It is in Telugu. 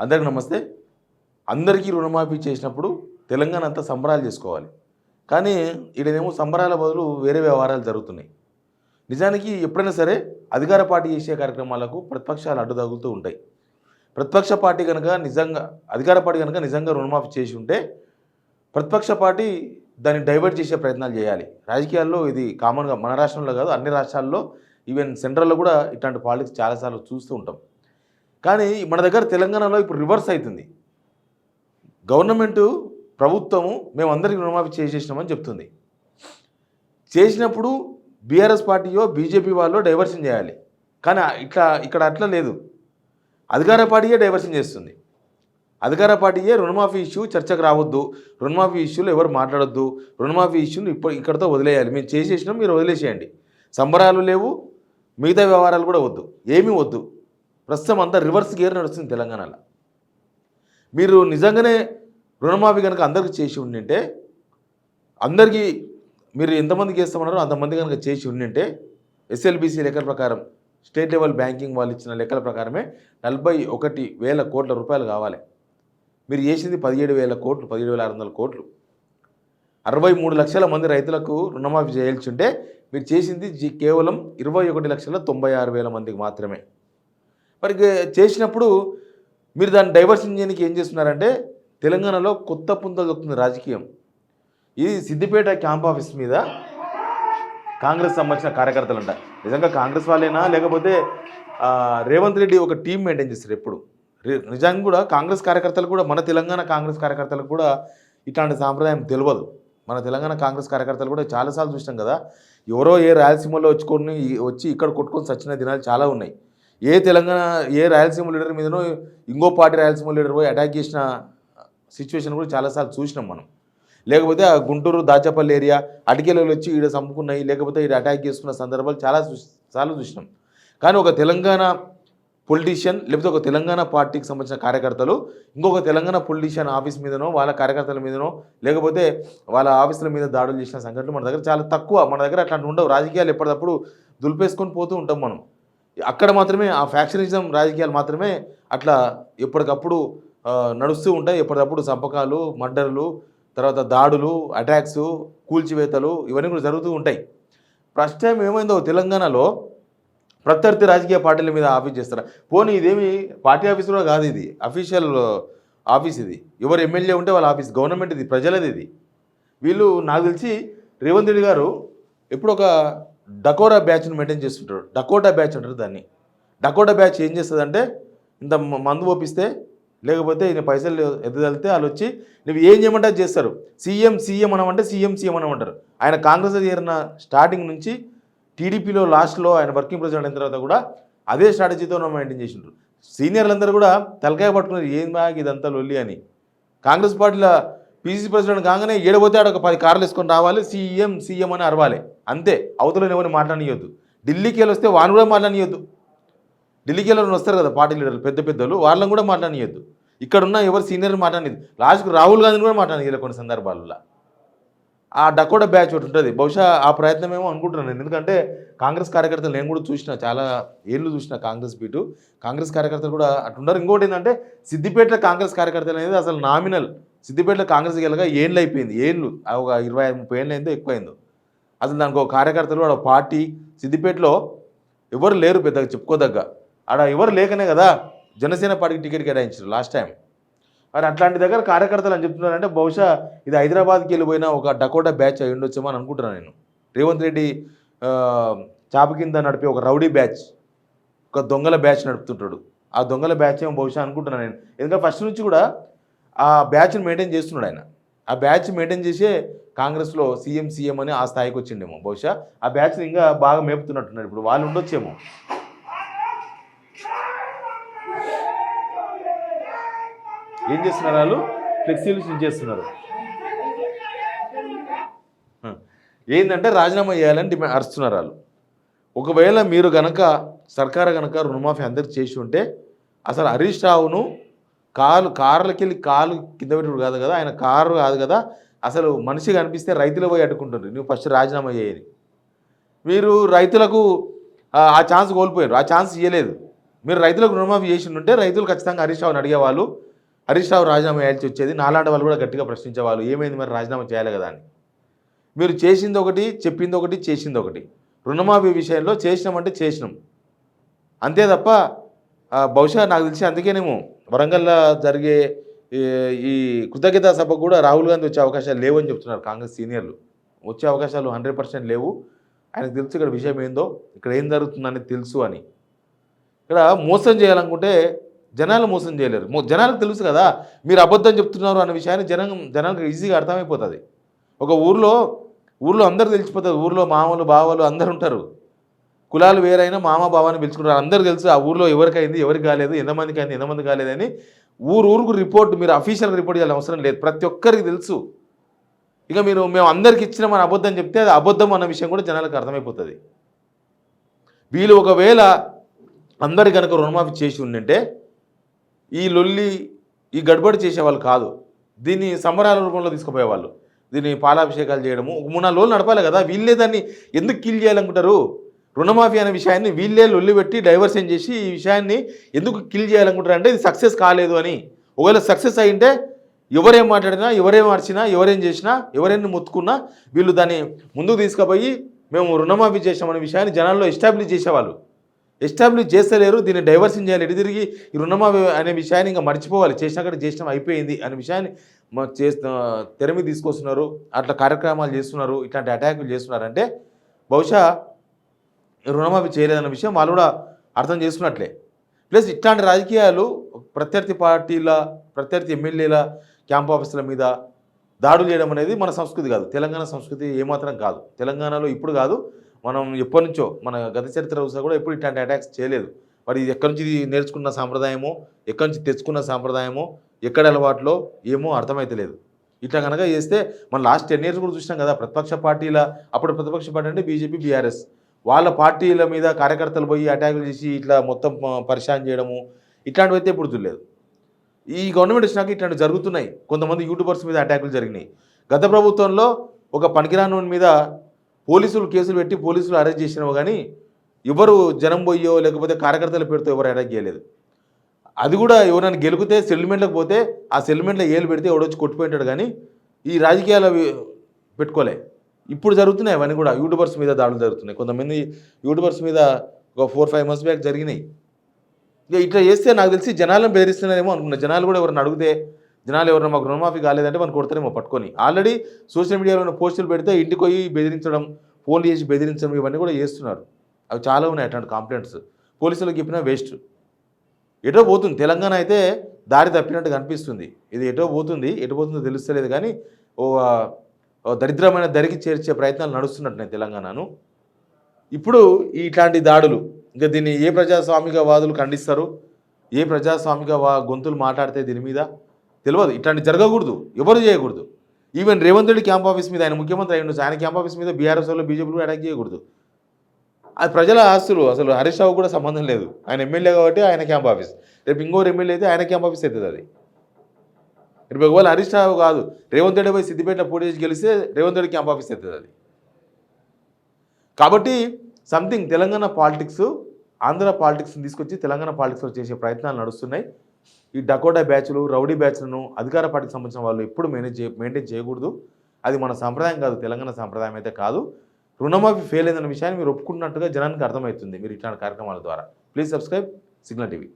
అందరికీ నమస్తే. అందరికీ రుణమాఫీ చేసినప్పుడు తెలంగాణ అంతా సంబరాలు చేసుకోవాలి. కానీ ఈడనేమో సంబరాల బదులు వేరే వ్యవహారాలు జరుగుతున్నాయి. నిజానికి ఎప్పుడైనా సరే అధికార పార్టీ చేసే కార్యక్రమాలకు ప్రతిపక్షాలు అడ్డు తగులుతూ ఉంటాయి. ప్రతిపక్ష పార్టీ కనుక నిజంగా అధికార పార్టీ కనుక నిజంగా రుణమాఫీ చేసి ఉంటే ప్రతిపక్ష పార్టీ దాన్ని డైవర్ట్ చేసే ప్రయత్నాలు చేయాలి. రాజకీయాల్లో ఇది కామన్గా మన రాష్ట్రంలో కాదు అన్ని రాష్ట్రాల్లో ఈవెన్ సెంట్రల్లో కూడా ఇట్లాంటి పాలిటిక్స్ చాలాసార్లు చూస్తూ ఉంటాం. కానీ మన దగ్గర తెలంగాణలో ఇప్పుడు రివర్స్ అవుతుంది. గవర్నమెంటు ప్రభుత్వము మేమందరికీ రుణమాఫీ చేసేసినామని చెప్తుంది. చేసినప్పుడు బీఆర్ఎస్ పార్టీయో బీజేపీ వాళ్ళు డైవర్షన్ చేయాలి. కానీ ఇక్కడ అట్లా లేదు. అధికార పార్టీయే డైవర్షన్ చేస్తుంది. అధికార పార్టీయే రుణమాఫీ ఇష్యూ చర్చకు రావద్దు, రుణమాఫీ ఇష్యూలో ఎవరు మాట్లాడొద్దు, రుణమాఫీ ఇష్యూని ఇక్కడితో వదిలేయాలి, మేము చేసేసినాం మీరు వదిలేసేయండి, సంబరాలు లేవు, మిగతా వ్యవహారాలు కూడా వద్దు, ఏమీ వద్దు. ప్రస్తుతం అంతా రివర్స్ గేర్ నడుస్తుంది తెలంగాణలో. మీరు నిజంగానే రుణమాఫీ కనుక అందరికీ చేసి ఉండింటే, అందరికీ మీరు ఎంతమందికి చేస్తామన్నారో అంతమంది కనుక చేసి ఉండింటే ఎస్ఎల్బీసీ లెక్కల ప్రకారం స్టేట్ లెవెల్ బ్యాంకింగ్ వాళ్ళు ఇచ్చిన లెక్కల ప్రకారమే 41,000 కోట్ల రూపాయలు కావాలి. మీరు చేసింది 17,000 కోట్లు, 17,600 కోట్లు. 63 లక్షల మంది రైతులకు రుణమాఫీ చేయాల్సి ఉంటే మీరు చేసింది కేవలం 21,96,000 మందికి మాత్రమే. మరి చేసినప్పుడు మీరు దాన్ని డైవర్షన్ చేయడానికి ఏం చేస్తున్నారంటే తెలంగాణలో కొత్త పుంతలు దొక్కుతుంది రాజకీయం. ఇది సిద్దిపేట క్యాంప్ ఆఫీస్ మీద కాంగ్రెస్ సంబంధించిన కార్యకర్తలు అంట. నిజంగా కాంగ్రెస్ వాళ్ళేనా లేకపోతే రేవంత్ రెడ్డి ఒక టీం మెయింటైన్ చేస్తారు ఎప్పుడు. నిజంగా కూడా కాంగ్రెస్ కార్యకర్తలు కూడా మన తెలంగాణ కాంగ్రెస్ కార్యకర్తలకు కూడా ఇట్లాంటి సాంప్రదాయం తెలియదు. మన తెలంగాణ కాంగ్రెస్ కార్యకర్తలు కూడా చాలాసార్లు చూసినాం కదా, ఎవరో ఏ రాయలసీమలో వచ్చి ఇక్కడ కొట్టుకొని చచ్చిన దినాలు చాలా ఉన్నాయి. ఏ రాయలసీమ లీడర్ మీదనో ఇంకో పార్టీ రాయలసీమ లీడర్ పోయి అటాక్ చేసిన సిచ్యువేషన్ కూడా చాలాసార్లు చూసినాం మనం. లేకపోతే ఆ గుంటూరు దాచేపల్లి ఏరియా అటికెలు వచ్చి ఈడ చంపుకున్నాయి, లేకపోతే ఈడ అటాక్ చేసుకున్న సందర్భాలు చాలాసార్లు చూసినాం. కానీ ఒక తెలంగాణ పొలిటీషియన్ లేకపోతే ఒక తెలంగాణ పార్టీకి సంబంధించిన కార్యకర్తలు ఇంకొక తెలంగాణ పొలిటీషియన్ ఆఫీస్ మీదనో వాళ్ళ కార్యకర్తల మీదనో లేకపోతే వాళ్ళ ఆఫీసుల మీద దాడులు చేసిన సంఘటనలు మన దగ్గర చాలా తక్కువ. మన దగ్గర అట్లాంటి ఉండవు. రాజకీయాలు ఎప్పటికప్పుడు దులిపేసుకొని పోతూ ఉంటాం మనం. అక్కడ మాత్రమే ఆ ఫ్యాక్షనిజం రాజకీయాలు మాత్రమే అట్లా ఎప్పటికప్పుడు నడుస్తూ ఉంటాయి. ఎప్పటికప్పుడు సంపకాలు, మర్డర్లు, తర్వాత దాడులు, అటాక్స్, కూల్చివేతలు ఇవన్నీ కూడా జరుగుతూ ఉంటాయి. ఫస్ట్ టైం ఏమైందో తెలంగాణలో ప్రత్యర్థి రాజకీయ పార్టీల మీద ఆఫీస్ చేస్తారు. పోనీ ఇదేమి పార్టీ ఆఫీస్ కూడా కాదు, ఇది అఫీషియల్ ఆఫీస్. ఇది ఎవరు ఎమ్మెల్యే ఉంటే వాళ్ళ ఆఫీస్, గవర్నమెంట్ ఇది, ప్రజలది ఇది. వీళ్ళు నాకు తెలిసి రేవంత్ రెడ్డి గారు ఎప్పుడు ఒక డకోటా బ్యాచ్ని మెయింటైన్ చేస్తుంటారు. డకోటా బ్యాచ్ అంటారు దాన్ని. డకోటా బ్యాచ్ ఏం చేస్తుందంటే ఇంత మందు ఓపిస్తే లేకపోతే ఈయన పైసలు ఎదుదలితే వాళ్ళు వచ్చి నువ్వు ఏం చేయమంటే అది చేస్తారు. సీఎం అనమంటే సీఎం అనమంటారు. ఆయన కాంగ్రెస్ చేరిన స్టార్టింగ్ నుంచి టీడీపీలో లాస్ట్లో ఆయన వర్కింగ్ ప్రెసిడెంట్ అయిన తర్వాత కూడా అదే స్ట్రాటజీతో మెయింటైన్ చేసిండ్రు. సీనియర్లందరూ కూడా తలకాయ పట్టుకున్నారు, ఏం బాగా ఇదంతా లొల్లి అని. కాంగ్రెస్ పార్టీలో పీసీసీ ప్రెసిడెంట్ కాగానే ఏడబోతే ఆడ ఒక 10 కార్లు వేసుకొని రావాలి, సీఎం అని అరవాలి అంతే. అవతలని ఎవరిని మాట్లాడనియొద్దు. ఢిల్లీకి వెళ్ళి వస్తే వాడిని కూడా మాట్లాడనియొద్దు. ఢిల్లీకి వెళ్ళి వస్తారు కదా పార్టీ లీడర్లు పెద్దలు, వాళ్ళని కూడా మాట్లాడనియొద్దు. ఇక్కడున్న ఎవరు సీనియర్ మాట్లాడలేదు. లాస్ట్కి రాహుల్ గాంధీని కూడా మాట్లాడనియలేదు కొన్ని సందర్భాలలో. ఆ డకోటా బ్యాచ్ ఒకటి ఉంటుంది. బహుశా ఆ ప్రయత్నం ఏమో అనుకుంటున్నాను నేను. ఎందుకంటే కాంగ్రెస్ కార్యకర్తలు నేను కూడా చూసిన, చాలా ఏళ్ళు చూసిన కాంగ్రెస్ బీటు. కాంగ్రెస్ కార్యకర్తలు కూడా అట్లున్నారు. ఇంకోటి ఏంటంటే సిద్దిపేటలో కాంగ్రెస్ కార్యకర్తలు అనేది అసలు నామినల్. సిద్దిపేటలో కాంగ్రెస్ గెలగా ఏళ్ళు అయిపోయింది, ఏళ్ళు ఒక 25-30 ఏళ్ళు అయిందో ఎక్కువైందో. అసలు దానికి ఒక కార్యకర్తలు ఒక పార్టీ సిద్దిపేటలో ఎవరు లేరు పెద్దగా చెప్పుకోదగ్గ. ఆడ ఎవరు లేకనే కదా జనసేన పార్టీకి టికెట్ కేటాయించారు లాస్ట్ టైం. మరి అట్లాంటి దగ్గర కార్యకర్తలు అని చెప్తున్నారంటే బహుశా ఇది హైదరాబాద్కి వెళ్ళిపోయిన ఒక డకోటా బ్యాచ్ అయి ఉండొచ్చేమో అని అనుకుంటున్నాను నేను. రేవంత్ రెడ్డి చాప కింద నడిపే ఒక రౌడీ బ్యాచ్, ఒక దొంగల బ్యాచ్ నడుపుతుంటాడు. ఆ దొంగల బ్యాచ్ ఏమో బహుశా అనుకుంటున్నాను నేను. ఎందుకంటే ఫస్ట్ నుంచి కూడా ఆ బ్యాచ్ని మెయింటైన్ చేస్తున్నాడు ఆయన. ఆ బ్యాచ్ మెయింటైన్ చేసే కాంగ్రెస్లో సీఎం అని ఆ స్థాయికి వచ్చిండేమో. బహుశా ఆ బ్యాచ్ని ఇంకా బాగా మేపుతున్నట్టున్నారు. ఇప్పుడు వాళ్ళు ఉండొచ్చేమో. ఏం చేస్తున్నారు వాళ్ళు? ఫ్లెక్సీలు చేస్తున్నారు. ఏంటంటే రాజీనామా చేయాలని అరుస్తున్నారు వాళ్ళు. ఒకవేళ మీరు కనుక సర్కారు కనుక రుణమాఫీ అందరికి చేసి ఉంటే అసలు హరీష్ రావును కార్లకి వెళ్ళి కాలు కింద పెట్టుడు కాదు కదా, ఆయన కారు కాదు కదా, అసలు మనిషి కనిపిస్తే రైతులు పోయి అడ్డుకుంటారు నువ్వు ఫస్ట్ రాజీనామా చేయని. మీరు రైతులకు ఆ ఛాన్స్ కోల్పోయారు, ఆ ఛాన్స్ ఇవ్వలేదు. మీరు రైతులకు రుణమాఫీ చేసి ఉంటే రైతులు ఖచ్చితంగా హరీష్ రావుని అడిగేవాళ్ళు, హరీష్ రావు రాజీనామా చేయాల్సి వచ్చేది, నాలాంటి వాళ్ళు కూడా గట్టిగా ప్రశ్నించేవాళ్ళు, ఏమైంది మరి రాజీనామా చేయాలి కదా అని. మీరు చేసింది ఒకటి, చెప్పింది ఒకటి, చేసింది ఒకటి. రుణమాఫీ విషయంలో చేసినామంటే చేసినాం అంతే తప్ప బహుశా నాకు తెలిసి అందుకేనేమో వరంగల్లో జరిగే ఈ కృతజ్ఞతా సభకు కూడా రాహుల్ గాంధీ వచ్చే అవకాశాలు లేవని చెప్తున్నారు కాంగ్రెస్ సీనియర్లు. వచ్చే అవకాశాలు 100% లేవు. ఆయనకు తెలుసు ఇక్కడ విషయం ఏందో, ఇక్కడ ఏం జరుగుతుందని తెలుసు అని. ఇక్కడ మోసం చేయాలనుకుంటే జనాలు మోసం చేయలేరు. జనాలకు తెలుసు కదా మీరు అబద్ధం చెప్తున్నారు అన్న విషయాన్ని జనాలకు ఈజీగా అర్థమైపోతుంది. ఒక ఊర్లో అందరూ తెలిసిపోతుంది. ఊర్లో మామలు బావలు అందరు ఉంటారు. కులాలు వేరైనా మామ బావాని పిలుచుకుంటారు. అందరూ తెలుసు ఆ ఊర్లో ఎవరికైంది ఎవరికి కాలేదు, ఎంతమందికి అయింది ఎంతమంది కాలేదని ఊరుకు రిపోర్ట్ మీరు అఫీషియల్గా రిపోర్ట్ చేయాల్సిన అవసరం లేదు. ప్రతి ఒక్కరికి తెలుసు. ఇక మేము అందరికి ఇచ్చినామని అబద్ధం చెప్తే అది అబద్ధం అన్న విషయం కూడా జనాలకు అర్థమైపోతుంది. వీళ్ళు ఒకవేళ అందరు కనుక రుణమాఫీ చేసి ఉండింటే ఈ లొల్లి ఈ గడబడి చేసేవాళ్ళు కాదు. దీన్ని సంబరాల రూపంలో తీసుకుపోయేవాళ్ళు. దీన్ని పాలాభిషేకాలు చేయడము 3-4 రోజులు నడపాలి కదా. వీళ్ళే దాన్ని ఎందుకు కిల్ చేయాలనుకుంటారు? రుణమాఫీ అనే విషయాన్ని వీళ్ళే లొల్లి పెట్టి డైవర్షన్ చేసి ఈ విషయాన్ని ఎందుకు కిల్ చేయాలనుకుంటారు అంటే ఇది సక్సెస్ కాలేదు అని. ఒకవేళ సక్సెస్ అయింటే ఎవరేం మాట్లాడినా, ఎవరేం మార్చినా, ఎవరేం చేసినా, ఎవరైనా ముత్తుకున్నా వీళ్ళు దాన్ని ముందుకు తీసుకుపోయి మేము రుణమాఫీ చేసామనే విషయాన్ని జనాల్లో ఎస్టాబ్లిష్ చేసేవాళ్ళు. ఎస్టాబ్లిష్ చేస్తలేరు. దీన్ని డైవర్షన్ చేయాలి. ఎటు తిరిగి ఈ రుణమాఫీ అనే విషయాన్ని ఇంకా మర్చిపోవాలి. చేసినక్కడ చేసినాం అయిపోయింది అనే విషయాన్ని తెర మీద తీసుకొస్తున్నారు. అట్లా కార్యక్రమాలు చేస్తున్నారు, ఇట్లాంటి అటాకులు చేస్తున్నారంటే బహుశా రుణమాఫీ చేయలేదన్న విషయం వాళ్ళు కూడా అర్థం చేసుకున్నట్లే. ప్లస్ ఇట్లాంటి రాజకీయాలు ప్రత్యర్థి పార్టీల ప్రత్యర్థి ఎమ్మెల్యేల క్యాంప్ ఆఫీసుల మీద దాడులు చేయడం అనేది మన సంస్కృతి కాదు. తెలంగాణ సంస్కృతి ఏమాత్రం కాదు. తెలంగాణలో ఇప్పుడు కాదు, మనం ఎప్పటి నుంచో మన గత చరిత్ర కూడా ఎప్పుడు ఇట్లాంటి అటాక్స్ చేయలేదు. మరి ఇది ఎక్కడి నుంచి నేర్చుకున్న సాంప్రదాయమో, ఎక్కడి నుంచి తెచ్చుకున్న సాంప్రదాయమో, ఎక్కడ అలవాట్లో ఏమో అర్థమైతలేదు. ఇట్లా కనుక చేస్తే మనం లాస్ట్ 10 years కూడా చూసినాం కదా. ప్రతిపక్ష పార్టీల అప్పుడు ప్రతిపక్ష పార్టీ అంటే బీజేపీ, బీఆర్ఎస్ వాళ్ళ పార్టీల మీద కార్యకర్తలు పోయి అటాకులు చేసి ఇట్లా మొత్తం పరిశాన్ చేయడము ఇట్లాంటివి అయితే ఇప్పుడు చూడలేదు. ఈ గవర్నమెంట్ వచ్చినాక ఇట్లాంటివి జరుగుతున్నాయి. కొంతమంది యూట్యూబర్స్ మీద అటాకులు జరిగినాయి. గత ప్రభుత్వంలో ఒక పనికిరాని మీద పోలీసులు కేసులు పెట్టి పోలీసులు అరెస్ట్ చేసినావు కానీ ఎవరు జనం పోయో లేకపోతే కార్యకర్తల పేరుతో ఎవరు అటాక్ చేయలేదు. అది కూడా ఎవరైనా గెలిపితే సెటిల్మెంట్లకు పోతే ఆ సెటిల్మెంట్లో ఏలు పెడితే ఎవడొచ్చి కొట్టిపోయింటాడు కానీ ఈ రాజకీయాలు పెట్టుకోలే. ఇప్పుడు జరుగుతున్నాయి అవన్నీ కూడా. యూట్యూబర్స్ మీద దాడులు జరుగుతున్నాయి. కొంతమంది యూట్యూబర్స్ మీద ఒక 4-5 months బ్యాక్ జరిగినాయి. ఇక ఇట్లా చేస్తే నాకు తెలిసి జనాలను బెదిరిస్తున్నారేమో అనుకున్నా. జనాలు కూడా ఎవరైనా అడిగితే జనాలు ఎవరైనా మాకు రుణమాఫీ కాలేదంటే మనం కొడతారేమో పట్టుకొని. ఆల్రెడీ సోషల్ మీడియాలో పోస్టులు పెడితే ఇంటికి పోయి బెదిరించడం, ఫోన్లు చేసి బెదిరించడం ఇవన్నీ కూడా చేస్తున్నారు. అవి చాలా ఉన్నాయి అట్లాంటి కంప్లైంట్స్. పోలీసులకు చెప్పినా వేస్ట్. ఎటో పోతుంది తెలంగాణ అయితే దారి తప్పినట్టు కనిపిస్తుంది. ఇది ఎటో పోతుంది, ఎటు పోతుందో తెలుస్తలేదు కానీ దరిద్రమైన దరికి చేర్చే ప్రయత్నాలు నడుస్తున్నట్టున్నాయి తెలంగాణను. ఇప్పుడు ఇట్లాంటి దాడులు ఇంకా దీన్ని ఏ ప్రజాస్వామికవాదులు ఖండిస్తారు, ఏ ప్రజాస్వామిక గొంతులు మాట్లాడితే దీని మీద తెలియదు. ఇట్లాంటి జరగకూడదు, ఎవరు చేయకూడదు. Even Revanth Reddy camp office మీద, ఆయన ముఖ్యమంత్రి అయ్యి ఉండొచ్చు, ఆయన క్యాంప్ ఆఫీస్ మీద బీఆర్ఎస్ వాళ్ళు బీజేపీలు అటాక్ చేయకూడదు. అది ప్రజల ఆస్తులు. అసలు హరీష్ రావు కూడా సంబంధం లేదు. ఆయన ఎమ్మెల్యే కాబట్టి ఆయన క్యాంప్ ఆఫీస్. రేపు ఇంకోరు ఎమ్మెల్యే అయితే ఆయన క్యాంప్ ఆఫీస్ అవుతుంది. అది రేపు ఒకవేళ హరీష్ రావు కాదు రేవంత్ రెడ్డి పోయి సిద్దిపేటలో పోటీ చేసి గెలిస్తే రేవంత్ రెడ్డి క్యాంప్ ఆఫీస్ అవుతుంది అది. కాబట్టి సంథింగ్ తెలంగాణ పాలిటిక్స్ ఆంధ్ర పాలిటిక్స్ని తీసుకొచ్చి తెలంగాణ పాలిటిక్స్లో చేసే ప్రయత్నాలు నడుస్తున్నాయి. ఈ డకోటా బ్యాచ్లు, రౌడీ బ్యాచ్లను అధికార పార్టీకి సంబంధించిన వాళ్ళు ఎప్పుడు మెయింటైన్ చేయకూడదు. అది మన సంప్రదాయం కాదు, తెలంగాణ సంప్రదాయం అయితే కాదు. రుణమాఫీ ఫెయిల్ అయిందన్న విషయాన్ని మీరు ఒప్పుకున్నట్టుగా జనానికి అర్థమవుతుంది మీరు ఇట్లాంటి కార్యక్రమాల ద్వారా. Please subscribe signal TV.